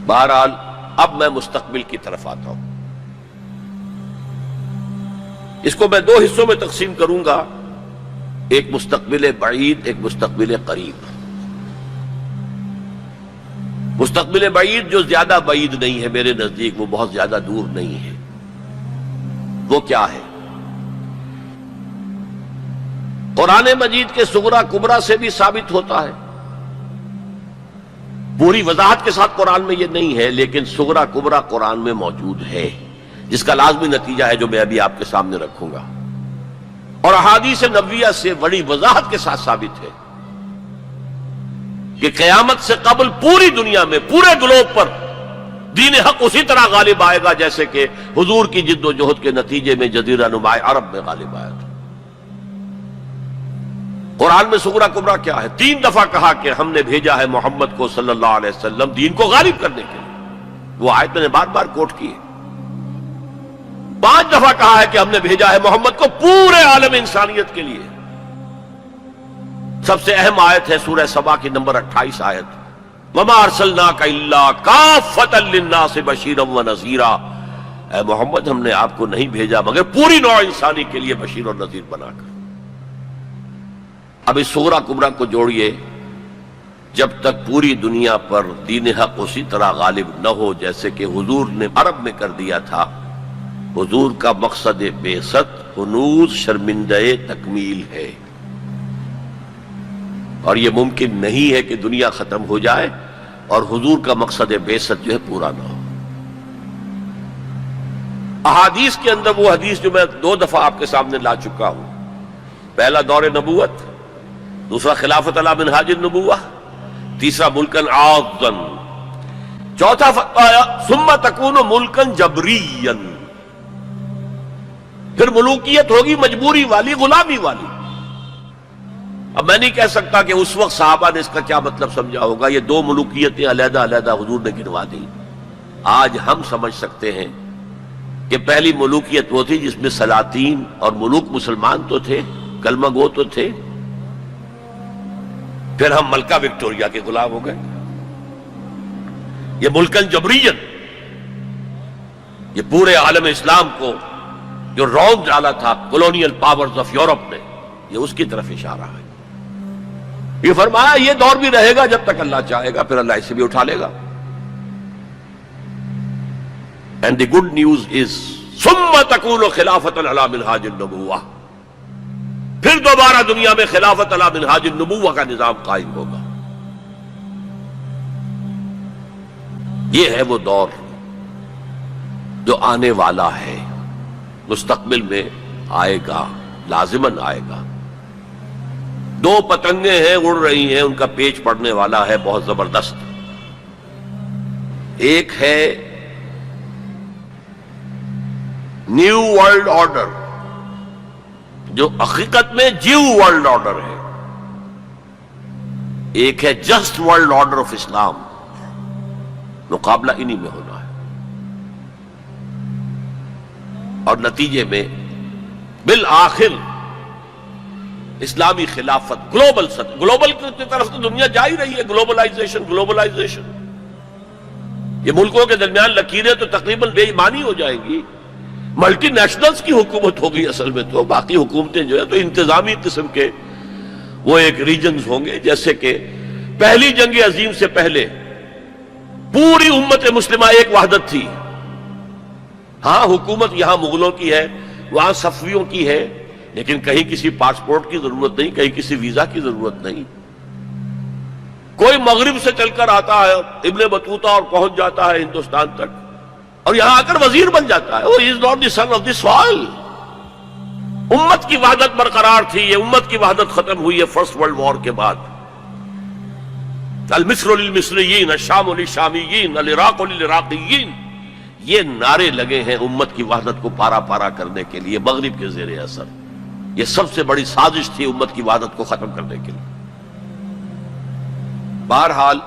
بہرحال اب میں مستقبل کی طرف آتا ہوں. اس کو میں دو حصوں میں تقسیم کروں گا، ایک مستقبل بعید، ایک مستقبل قریب. مستقبل بعید جو زیادہ بعید نہیں ہے میرے نزدیک، وہ بہت زیادہ دور نہیں ہے. وہ کیا ہے؟ قرآن مجید کے صغرا کبرا سے بھی ثابت ہوتا ہے. پوری وضاحت کے ساتھ قرآن میں یہ نہیں ہے، لیکن صغرا کبرا قرآن میں موجود ہے، جس کا لازمی نتیجہ ہے جو میں ابھی آپ کے سامنے رکھوں گا. اور احادیث نبویہ سے بڑی وضاحت کے ساتھ ثابت ہے کہ قیامت سے قبل پوری دنیا میں، پورے گلوب پر دین حق اسی طرح غالب آئے گا جیسے کہ حضور کی جد و جہد کے نتیجے میں جزیرہ نما عرب میں غالب آیا تھا. قرآن میں صغرا کبرا کیا ہے؟ 3 دفعہ کہا کہ ہم نے بھیجا ہے محمد کو صلی اللہ علیہ وسلم دین کو غالب کرنے کے لیے. وہ آیت میں نے بار بار کوٹ کی ہے. 5 دفعہ کہا ہے کہ ہم نے بھیجا ہے محمد کو پورے عالم انسانیت کے لیے. سب سے اہم آیت ہے سورہ سبا کی نمبر 28 آیت، وَمَا أَرْسَلْنَاكَ إِلَّا كَافَّةً لِلنَّاسِ بَشِيرًا وَنَذِيرًا. اے محمد، ہم نے آپ کو نہیں بھیجا مگر پوری نوع انسانی کے لیے بشیر اور نذیر بنا کر. اب اس صغرا کبرا کو جوڑیے، جب تک پوری دنیا پر دین حق اسی طرح غالب نہ ہو جیسے کہ حضور نے عرب میں کر دیا تھا. حضور کا مقصد بعثت ہنوز شرمندہ تکمیل ہے، اور یہ ممکن نہیں ہے کہ دنیا ختم ہو جائے اور حضور کا مقصد بعثت جو ہے پورا نہ ہو. احادیث کے اندر وہ حدیث جو میں 2 دفعہ آپ کے سامنے لا چکا ہوں، پہلا دور نبوت، دوسرا خلافت علی منہاج النبوہ، تیسرا ملکن عاضن، چوتھا فرمایا ثم تکون ملکن جبریا، پھر ملوکیت ہوگی مجبوری والی، غلامی والی. اب میں نہیں کہہ سکتا کہ اس وقت صحابہ نے اس کا کیا مطلب سمجھا ہوگا. یہ 2 ملوکیتیں علیحدہ علیحدہ حضور نے گنوا دی. آج ہم سمجھ سکتے ہیں کہ پہلی ملوکیت وہ تھی جس میں سلاطین اور ملوک مسلمان تو تھے، کلمہ گو تو تھے، پھر ہم ملکہ وکٹوریہ کے غلام ہو گئے. یہ ملکن جبریت، یہ پورے عالم اسلام کو جو رونق ڈالا تھا کولونیل پاورز آف یورپ نے، یہ اس کی طرف اشارہ ہے. یہ فرمایا یہ دور بھی رہے گا جب تک اللہ چاہے گا، پھر اللہ اسے بھی اٹھا لے گا. And the good news is ثم تکون خلافت علی منہاج النبوہ، پھر دوبارہ دنیا میں خلافت علی منہاج النبوہ کا نظام قائم ہوگا. یہ ہے وہ دور جو آنے والا ہے، مستقبل میں آئے گا، لازماً آئے گا. 2 پتنگیں ہیں اڑ رہی ہیں، ان کا پیچ پڑنے والا ہے بہت زبردست. ایک ہے نیو ورلڈ آرڈر جو حقیقت میں جیو ورلڈ آرڈر ہے، ایک ہے جسٹ ورلڈ آرڈر آف اسلام. مقابلہ انہی میں ہونا ہے، اور نتیجے میں بالآخر اسلامی خلافت گلوبل کی طرف تو دنیا جا ہی رہی ہے. گلوبلائزیشن. یہ ملکوں کے درمیان لکیریں تو تقریباً بے ایمانی ہو جائیں گی. ملٹی نیشنلز کی حکومت ہوگی اصل میں، تو باقی حکومتیں جو ہے تو انتظامی قسم کے وہ ایک ریجنز ہوں گے. جیسے کہ پہلی جنگ عظیم سے پہلے پوری امت مسلمہ ایک وحدت تھی. ہاں حکومت یہاں مغلوں کی ہے، وہاں صفویوں کی ہے، لیکن کہیں کسی پاسپورٹ کی ضرورت نہیں، کہیں کسی ویزا کی ضرورت نہیں. کوئی مغرب سے چل کر آتا ہے ابن بطوطہ اور پہنچ جاتا ہے ہندوستان تک، اور یہاں آ کر وزیر بن جاتا ہے. He is not the son of the soil. امت کی وحدت برقرار تھی. یہ امت کی وحدت ختم ہوئی ہے فرسٹ ورلڈ وار کے بعد. المصر للمصریین، الشام للشامیین، العراق للعراقیین، یہ نعرے لگے ہیں امت کی وحدت کو پارا پارا کرنے کے لیے مغرب کے زیر اثر. یہ سب سے بڑی سازش تھی امت کی وحدت کو ختم کرنے کے لیے. بہرحال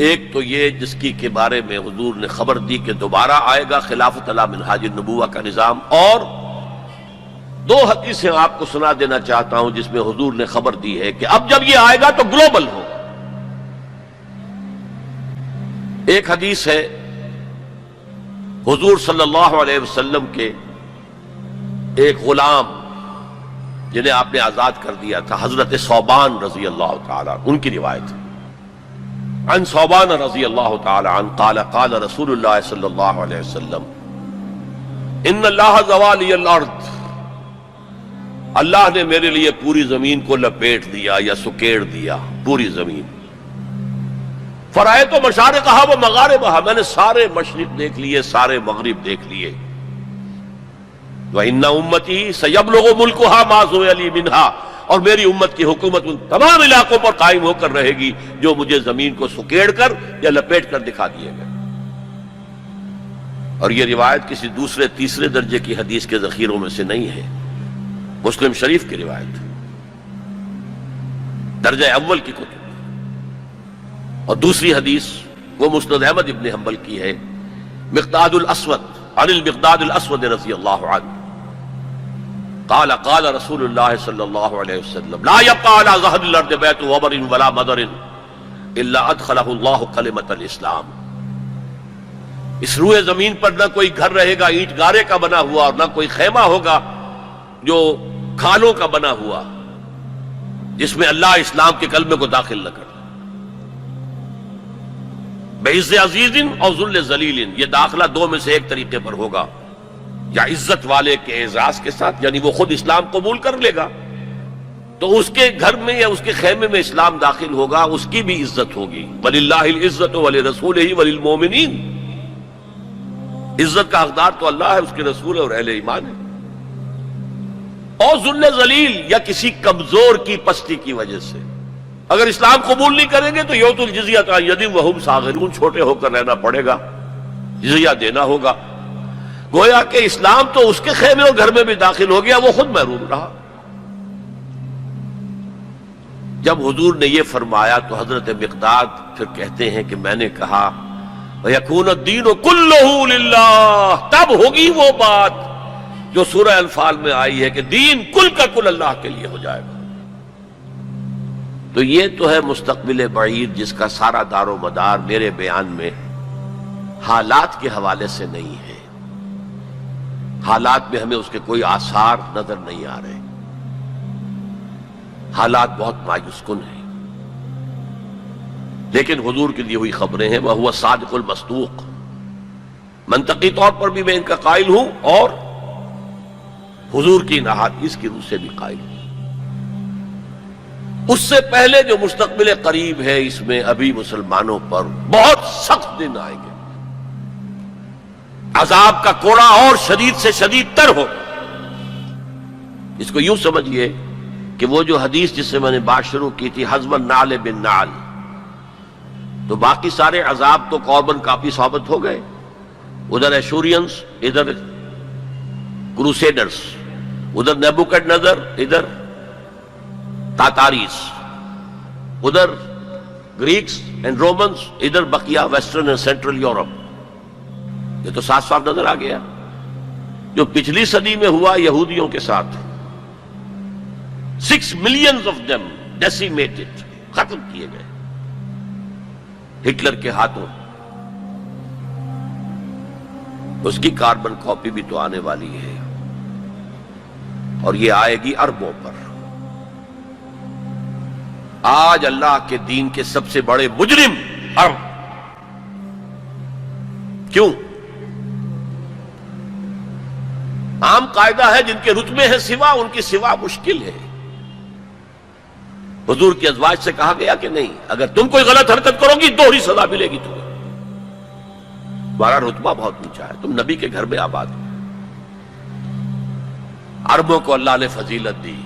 ایک تو یہ جس کی کے بارے میں حضور نے خبر دی کہ دوبارہ آئے گا خلافت علی منہاج النبوہ کا نظام، اور 2 حدیثیں آپ کو سنا دینا چاہتا ہوں جس میں حضور نے خبر دی ہے کہ اب جب یہ آئے گا تو گلوبل ہوگا. ایک حدیث ہے حضور صلی اللہ علیہ وسلم کے ایک غلام جنہیں آپ نے آزاد کر دیا تھا، حضرت ثوبان رضی اللہ تعالی ان کی روایت ہے۔ عن ثوبان رضی اللہ تعالی عنہ قال قال رسول اللہ صلی اللہ علیہ وسلم ان اللہ زوالی الارض، اللہ نے میرے لیے پوری زمین کو لپیٹ دیا یا سکیڑ دیا، پوری زمین۔ فرائے تو مشارقہا و مغاربہا، میں نے سارے مشرق دیکھ لیے، سارے مغرب دیکھ لیے۔ وَإِنَّ أُمَّتِي سَيَبْلُغُ مُلْكُهَا مَا زُوِيَ لِي مِنْهَا، اور میری امت کی حکومت ان تمام علاقوں پر قائم ہو کر رہے گی جو مجھے زمین کو سکیڑ کر یا لپیٹ کر دکھا دیے گئے۔ اور یہ روایت کسی دوسرے تیسرے درجے کی حدیث کے ذخیروں میں سے نہیں ہے، مسلم شریف کی روایت ہے، درجہ اول کی کتب۔ اور دوسری حدیث وہ مسند احمد ابن حنبل کی ہے، مقداد الاسود عن المقداد الاسود رضی اللہ عنہ قال قال رسول اللہ صلی اللہ علیہ وسلم لا يبقى على ظهر الارض بيت وبر ولا مدر الا ادخله اللہ کلمۃ الاسلام، اس روئے زمین پر نہ کوئی گھر رہے گا اینٹ گارے کا بنا ہوا، اور نہ کوئی خیمہ ہوگا جو کھالوں کا بنا ہوا، جس میں اللہ اسلام کے کلمے کو داخل نہ کر۔ بعز عزیز اور ذل ذلیل، یہ داخلہ دو میں سے ایک طریقے پر ہوگا، یا عزت والے کے اعزاز کے ساتھ، یعنی وہ خود اسلام قبول کر لے گا تو اس کے گھر میں یا اس کے خیمے میں اسلام داخل ہوگا، اس کی بھی عزت ہوگی۔ وَلِلَّهِ الْعِزَّةُ وَلِرَسُولِهِ وَلِلْمُؤْمِنِينَ، عزت کا حقدار تو اللہ ہے، اس کے رسول ہے اور اہل ایمان ہے۔ اور ذل ذلیل، یا کسی کمزور کی پستی کی وجہ سے، اگر اسلام قبول نہیں کریں گے تو یؤتوا الجزیۃ عن ید وہم صاغرون، چھوٹے ہو کر رہنا پڑے گا، جزیہ دینا ہوگا۔ گویا کہ اسلام تو اس کے خیمے اور گھر میں بھی داخل ہو گیا، وہ خود محروم رہا۔ جب حضور نے یہ فرمایا تو حضرت مقداد پھر کہتے ہیں کہ میں نے کہا وَيَكُونَ الدِّينُ كُلُّهُ لِلَّهِ، تب ہوگی وہ بات جو سورہ انفال میں آئی ہے کہ دین کل کا کل اللہ کے لیے ہو جائے گا۔ تو یہ تو ہے مستقبل بعید جس کا سارا دار و مدار میرے بیان میں حالات کے حوالے سے نہیں ہے۔ حالات میں ہمیں اس کے کوئی آثار نظر نہیں آ رہے، حالات بہت مایوس کن ہیں، لیکن حضور کی دی ہوئی خبریں ہیں، وَهُوَ الصَّادِقُ الْمَصْدُوقُ، منطقی طور پر بھی میں ان کا قائل ہوں اور حضور کی احادیث کی روح سے بھی قائل ہوں۔ اس سے پہلے جو مستقبل قریب ہے، اس میں ابھی مسلمانوں پر بہت سخت دن آئیں گے، عذاب کا کوڑا اور شدید سے شدید تر ہو۔ اس کو یوں سمجھیے کہ وہ جو حدیث جس سے میں نے بات شروع کی تھی، حزب النعل بالنعل، تو باقی سارے عذاب تو کاربن کاپی ثابت ہو گئے، ادھر ایشورینز، ادھر کروسیڈرز، ادھر نیبوکڈنیزر، ادھر تاتاریز، ادھر گریکس اینڈ رومنز، ادھر بقیہ ویسٹرن اینڈ سینٹرل یورپ۔ یہ تو صاف صاف نظر آ گیا جو پچھلی صدی میں ہوا یہودیوں کے ساتھ، 6 millions of them decimated، ختم کیے گئے ہٹلر کے ہاتھوں۔ اس کی کاربن کاپی بھی تو آنے والی ہے، اور یہ آئے گی اربوں پر۔ آج اللہ کے دین کے سب سے بڑے مجرم عرب، کیوں؟ عام قاعدہ ہے جن کے رتبے ہیں سوا، ان کی سوا مشکل ہے۔ حضور کی ازواج سے کہا گیا کہ نہیں، اگر تم کوئی غلط حرکت کرو گی دوہری سزا ملے گی تمہیں، تمہارا رتبہ بہت اونچا ہے، تم نبی کے گھر میں آباد ہو۔ عربوں کو اللہ نے فضیلت دی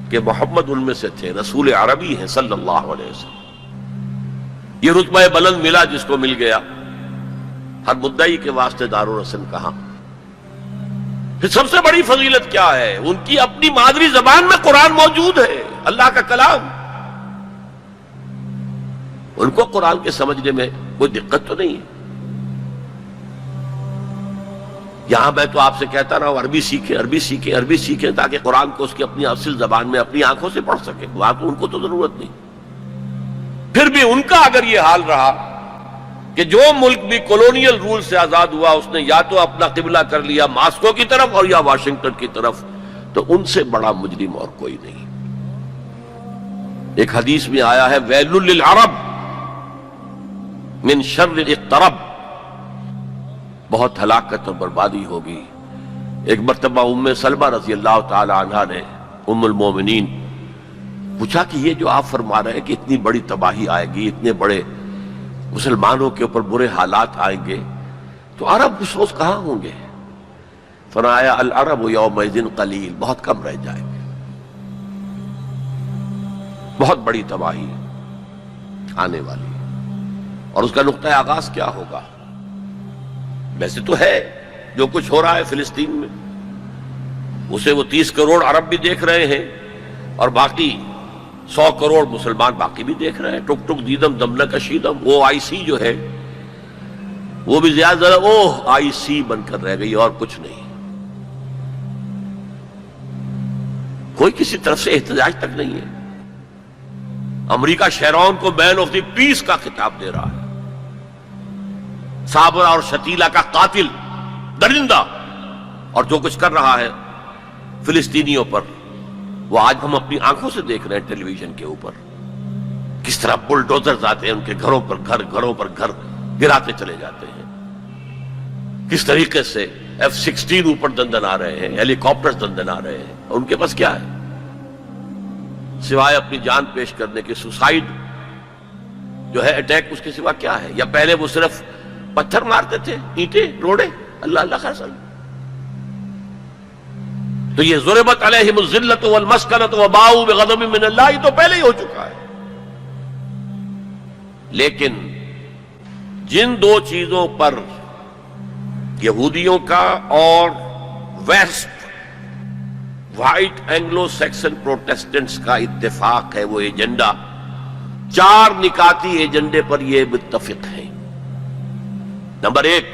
کہ محمد ان میں سے تھے، رسول عربی ہیں صلی اللہ علیہ وسلم۔ یہ رتبہ بلند ملا جس کو مل گیا، ہر مدعی کے واسطے دار و رسن کہاں۔ پھر سب سے بڑی فضیلت کیا ہے؟ ان کی اپنی مادری زبان میں قرآن موجود ہے، اللہ کا کلام۔ ان کو قرآن کے سمجھنے میں کوئی دقت تو نہیں ہے۔ یہاں میں تو آپ سے کہتا رہا ہوں عربی سیکھیں، عربی سیکھیں، عربی سیکھیں، تاکہ قرآن کو اس کی اپنی اصل زبان میں اپنی آنکھوں سے پڑھ سکیں۔ وہاں تو ان کو تو ضرورت نہیں۔ پھر بھی ان کا اگر یہ حال رہا کہ جو ملک بھی کولونیل رول سے آزاد ہوا اس نے یا تو اپنا قبلہ کر لیا ماسکو کی طرف اور یا واشنگٹن کی طرف، تو ان سے بڑا مجرم اور کوئی نہیں۔ ایک حدیث میں آیا ہے ویل للعرب من شر اقترب، بہت ہلاکت اور بربادی ہوگی۔ ایک مرتبہ ام سلمہ رضی اللہ تعالی عنہا نے ام المومنین پوچھا کہ یہ جو آپ فرما رہے ہیں کہ اتنی بڑی تباہی آئے گی، اتنے بڑے مسلمانوں کے اوپر برے حالات آئیں گے، تو عرب اس روز کہاں ہوں گے؟ فرمایا العرب یومئذ قلیل، بہت کم رہ جائیں گے، بہت بڑی تباہی آنے والی۔ اور اس کا نقطہ آغاز کیا ہوگا؟ ویسے تو ہے جو کچھ ہو رہا ہے فلسطین میں، اسے وہ 30 کروڑ عرب بھی دیکھ رہے ہیں اور باقی 100 کروڑ مسلمان باقی بھی دیکھ رہے ہیں۔ ٹک ٹک دیدم دم نکشیدم، وہ آئی سی جو ہے وہ بھی زیادہ آئی سی بن کر رہ گئی اور کچھ نہیں۔ کوئی کسی طرف سے احتجاج تک نہیں ہے۔ امریکہ شیرون کو مین آف دی پیس کا خطاب دے رہا ہے، صابر اور شتیلا کا قاتل، درندہ، اور جو کچھ کر رہا ہے فلسطینیوں پر وہ آج ہم اپنی آنکھوں سے دیکھ رہے ہیں ٹیلی ویژن کے اوپر، کس طرح بلڈوزرز آتے ہیں ان کے گھروں پر گھر گراتے چلے جاتے ہیں، کس طریقے سے F-16 اوپر دندن آ رہے ہیں، ہیلی کاپٹرز دندن آ رہے ہیں، ان کے پاس کیا ہے سوائے اپنی جان پیش کرنے کے؟ سوسائیڈ جو ہے اٹیک، اس کے سوا کیا ہے؟ یا پہلے وہ صرف پتھر مارتے تھے، اینٹیں روڑے، اللہ اللہ خیر سلام۔ تو یہ ضربت علیہم الذلۃ والمسکنۃ وباؤوا بغضب من اللہ تو پہلے ہی ہو چکا ہے۔ لیکن جن دو چیزوں پر یہودیوں کا اور west white Anglo Saxon Protestants کا اتفاق ہے، وہ ایجنڈا، 4 نکاتی ایجنڈے پر یہ متفق ہیں۔ نمبر 1،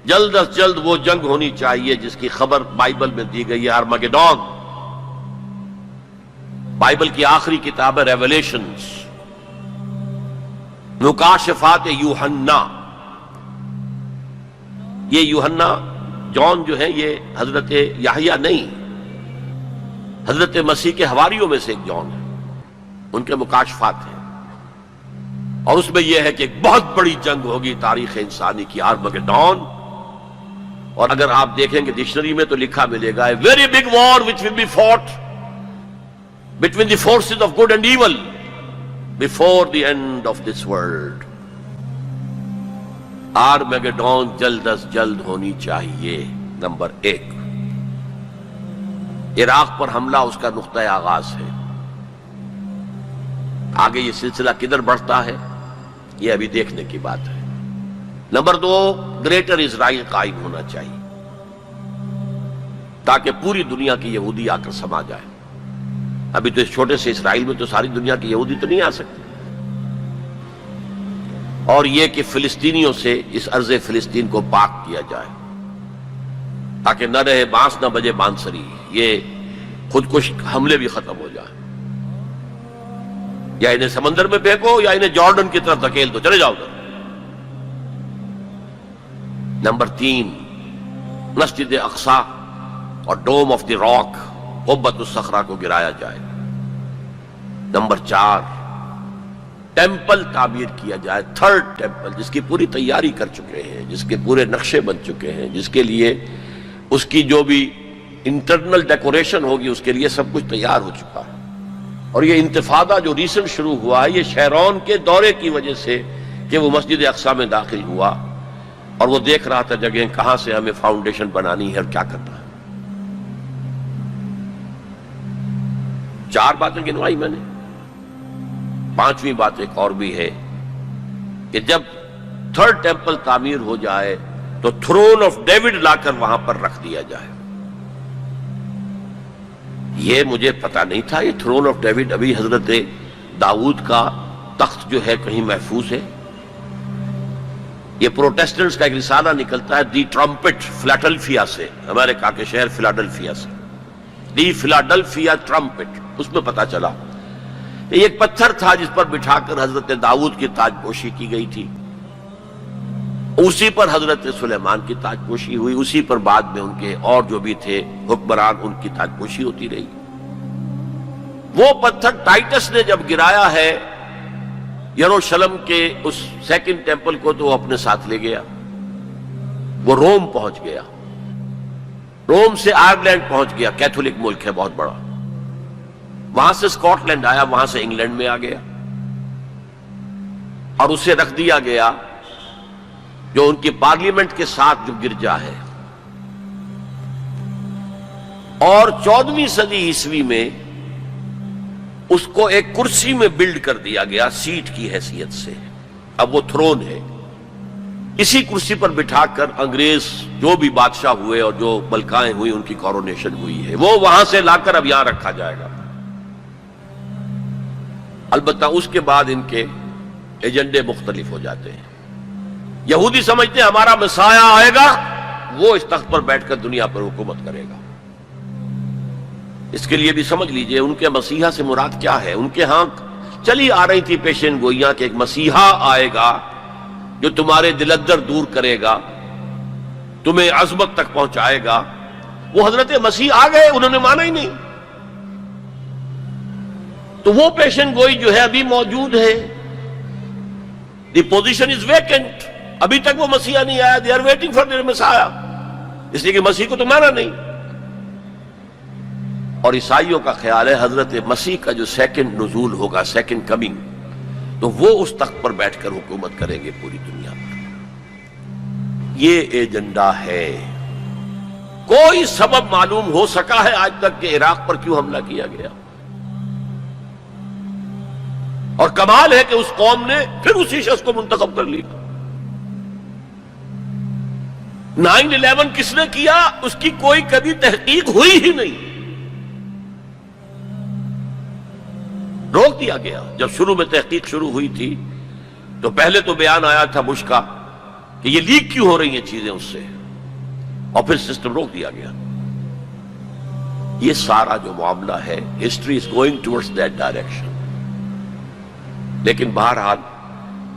جلد از جلد وہ جنگ ہونی چاہیے جس کی خبر بائبل میں دی گئی ہے، ارمگیڈون، بائبل کی آخری کتاب ہے ریویلیشنز، مکاشفات یوحنا۔ یہ یوحنا جان جو ہے یہ حضرت یحییٰ نہیں، حضرت مسیح کے حواریوں میں سے ایک جان ہے، ان کے مکاشفات ہیں، اور اس میں یہ ہے کہ ایک بہت بڑی جنگ ہوگی تاریخ انسانی کی، ارمگیڈون۔ اور اگر آپ دیکھیں گے ڈکشنری میں تو لکھا ملے گا very big war which will be fought between the forces of good and evil before the end of this world. Armageddon جلد از جلد ہونی چاہیے۔ نمبر 1، عراق پر حملہ اس کا نقطہ آغاز ہے۔ آگے یہ سلسلہ کدھر بڑھتا ہے یہ ابھی دیکھنے کی بات ہے۔ نمبر 2، گریٹر اسرائیل قائم ہونا چاہیے تاکہ پوری دنیا کی یہودی آ کر سما جائے۔ ابھی تو اس چھوٹے سے اسرائیل میں تو ساری دنیا کی یہودی تو نہیں آ سکتی۔ اور یہ کہ فلسطینیوں سے اس ارض فلسطین کو پاک کیا جائے تاکہ نہ رہے بانس نہ بجے بانسری، یہ خودکش حملے بھی ختم ہو جائیں، یا انہیں سمندر میں پھینکو یا انہیں جارڈن کی طرف دھکیل دو، چلے جاؤ ادھر۔ نمبر 3، مسجد اقصی اور ڈوم آف دی راک، قبۃ الصخرہ کو گرایا جائے۔ نمبر 4، ٹیمپل تعمیر کیا جائے، 3rd ٹیمپل، جس کی پوری تیاری کر چکے ہیں، جس کے پورے نقشے بن چکے ہیں، جس کے لیے اس کی جو بھی انٹرنل ڈیکوریشن ہوگی اس کے لیے سب کچھ تیار ہو چکا ہے۔ اور یہ انتفاضہ جو ریسنٹ شروع ہوا ہے یہ شیرون کے دورے کی وجہ سے کہ وہ مسجد اقصی میں داخل ہوا اور وہ دیکھ رہا تھا جگہیں کہاں سے ہمیں فاؤنڈیشن بنانی ہے اور کیا کرنا ہے۔ 4 باتیں گنوائی میں نے، 5ویں بات ایک اور بھی ہے کہ جب 3rd ٹیمپل تعمیر ہو جائے تو تھرون آف ڈیوڈ لا کر وہاں پر رکھ دیا جائے۔ یہ مجھے پتا نہیں تھا، یہ تھرون آف ڈیوڈ ابھی حضرت داؤد کا تخت جو ہے کہیں محفوظ ہے۔ یہ پروٹیسٹنٹس کا ایک رسالہ نکلتا ہے دی ٹرمپٹ، فلاڈلفیا سے، امریکہ کے شہر فلاڈلفیا سے، دی فلاڈلفیا ٹرمپٹ۔ اس میں پتا چلا کہ یہ ایک پتھر تھا جس پر بٹھا کر حضرت داؤد کی تاج پوشی کی گئی تھی، اسی پر حضرت سلیمان کی تاجپوشی ہوئی، اسی پر بعد میں ان کے اور جو بھی تھے حکمران ان کی تاجپوشی ہوتی رہی۔ وہ پتھر ٹائٹس نے جب گرایا ہے یروشلم کے اس سیکنڈ ٹیمپل کو تو وہ اپنے ساتھ لے گیا، وہ روم پہنچ گیا، روم سے آئرلینڈ پہنچ گیا، کیتھولک ملک ہے بہت بڑا، وہاں سے اسکاٹ لینڈ آیا، وہاں سے انگلینڈ میں آ گیا اور اسے رکھ دیا گیا جو ان کی پارلیمنٹ کے ساتھ جو گرجا ہے۔ اور 14ویں صدی عیسوی میں اس کو ایک کرسی میں بلڈ کر دیا گیا سیٹ کی حیثیت سے، اب وہ تھرون ہے، اسی کرسی پر بٹھا کر انگریز جو بھی بادشاہ ہوئے اور جو ملکائیں ہوئی ان کی کورونیشن ہوئی ہے، وہ وہاں سے لا کر اب یہاں رکھا جائے گا۔ البتہ اس کے بعد ان کے ایجنڈے مختلف ہو جاتے ہیں۔ یہودی سمجھتے ہیں ہمارا مسیح آئے گا، وہ اس تخت پر بیٹھ کر دنیا پر حکومت کرے گا۔ اس کے لیے بھی سمجھ لیجئے ان کے مسیحا سے مراد کیا ہے۔ ان کے ہاں چلی آ رہی تھی پیشین گوئیاں کہ ایک مسیحا آئے گا جو تمہارے دلدر دور کرے گا، تمہیں عظمت تک پہنچائے گا۔ وہ حضرت مسیح آ گئے، انہوں نے مانا ہی نہیں، تو وہ پیشین گوئی جو ہے ابھی موجود ہے۔ دی پوزیشن از ویکنٹ، ابھی تک وہ مسیحا نہیں آیا، they are waiting for their مسیحا، اس لیے کہ مسیح کو تو مانا نہیں۔ اور عیسائیوں کا خیال ہے حضرت مسیح کا جو سیکنڈ نزول ہوگا، سیکنڈ کمنگ، تو وہ اس تخت پر بیٹھ کر حکومت کریں گے پوری دنیا پر۔ یہ ایجنڈا ہے۔ کوئی سبب معلوم ہو سکا ہے آج تک کہ عراق پر کیوں حملہ کیا گیا؟ اور کمال ہے کہ اس قوم نے پھر اسی شخص کو منتخب کر لیا۔ 9/11 کس نے کیا اس کی کوئی کبھی تحقیق ہوئی ہی نہیں، روک دیا گیا۔ جب شروع میں تحقیق شروع ہوئی تھی تو پہلے تو بیان آیا تھا بش کا کہ یہ لیک کیوں ہو رہی ہیں چیزیں اس سے، اور پھر سسٹم روک دیا گیا۔ یہ سارا جو معاملہ ہے، history is going towards that direction. لیکن بہرحال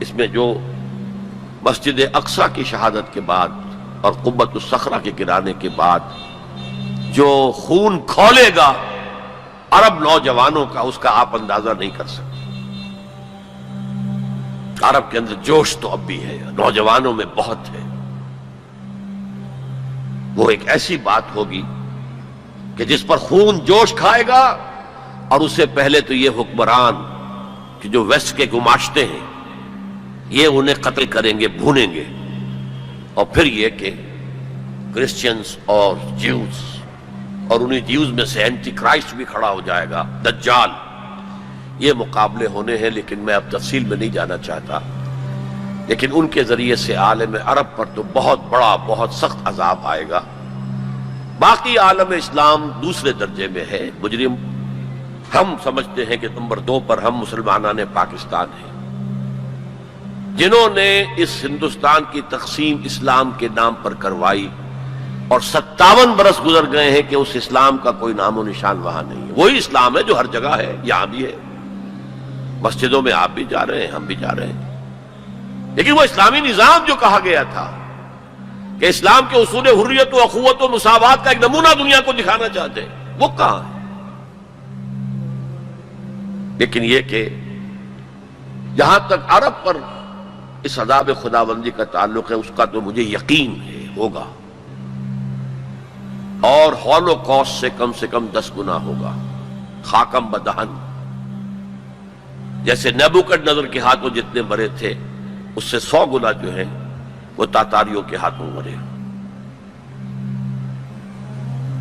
اس میں جو مسجد اقصی کی شہادت کے بعد اور قبۃ الصخرہ کے گرانے کے بعد جو خون کھولے گا عرب نوجوانوں کا، اس کا آپ اندازہ نہیں کر سکتے۔ عرب کے اندر جوش تو اب بھی ہے، نوجوانوں میں بہت ہے۔ وہ ایک ایسی بات ہوگی کہ جس پر خون جوش کھائے گا، اور اس سے پہلے تو یہ حکمران کہ جو ویسٹ کے گماشتے ہیں یہ انہیں قتل کریں گے، بھونیں گے، اور پھر یہ کہ کرسچنز اور جیوز، اور انہیں جیوز میں سے اینٹی کرائسٹ بھی کھڑا ہو جائے گا، دجال۔ یہ مقابلے ہونے ہیں، لیکن میں اب تفصیل میں نہیں جانا چاہتا۔ لیکن ان کے ذریعے سے عالم عرب پر تو بہت بڑا، بہت سخت عذاب آئے گا۔ باقی عالم اسلام دوسرے درجے میں ہے، مجرم۔ ہم سمجھتے ہیں کہ نمبر 2 پر ہم مسلمانان پاکستان ہیں، جنہوں نے اس ہندوستان کی تقسیم اسلام کے نام پر کروائی، اور 57 برس گزر گئے ہیں کہ اس اسلام کا کوئی نام و نشان وہاں نہیں ہے۔ وہی اسلام ہے جو ہر جگہ ہے، یہاں بھی ہے، مسجدوں میں آپ بھی جا رہے ہیں، ہم بھی جا رہے ہیں۔ لیکن وہ اسلامی نظام جو کہا گیا تھا کہ اسلام کے اصول حریت و اخوت و مساوات کا ایک نمونہ دنیا کو دکھانا چاہتے ہیں، وہ کہاں ہے؟ لیکن یہ کہ جہاں تک عرب پر اس عذاب خداوندی کا تعلق ہے، اس کا تو مجھے یقین ہے ہوگا، اور ہولوکاسٹ سے کم 10 گنا ہوگا، خاکم بدہن۔ جیسے نیبوکڈنیزر کے ہاتھوں جتنے مرے تھے، اس سے 100 گنا جو ہے وہ تاتاریوں کے ہاتھوں مرے۔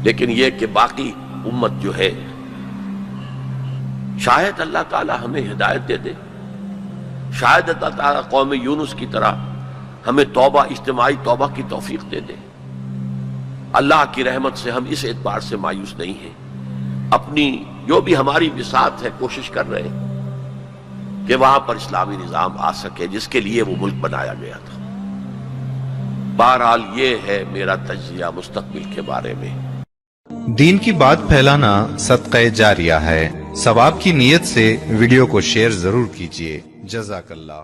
لیکن یہ کہ باقی امت جو ہے، شاید اللہ تعالی ہمیں ہدایت دے دے، شاید اللہ تعالی قوم یونس کی طرح ہمیں توبہ، اجتماعی توبہ کی توفیق دے دے۔ اللہ کی رحمت سے ہم اس اعتبار سے مایوس نہیں ہیں، اپنی جو بھی ہماری بساط ہے کوشش کر رہے ہیں کہ وہاں پر اسلامی نظام آ سکے جس کے لیے وہ ملک بنایا گیا تھا۔ بہرحال یہ ہے میرا تجزیہ مستقبل کے بارے میں۔ دین کی بات پھیلانا صدقہ جاریہ ہے، ثواب کی نیت سے ویڈیو کو شیئر ضرور کیجیے۔ جزاک اللہ۔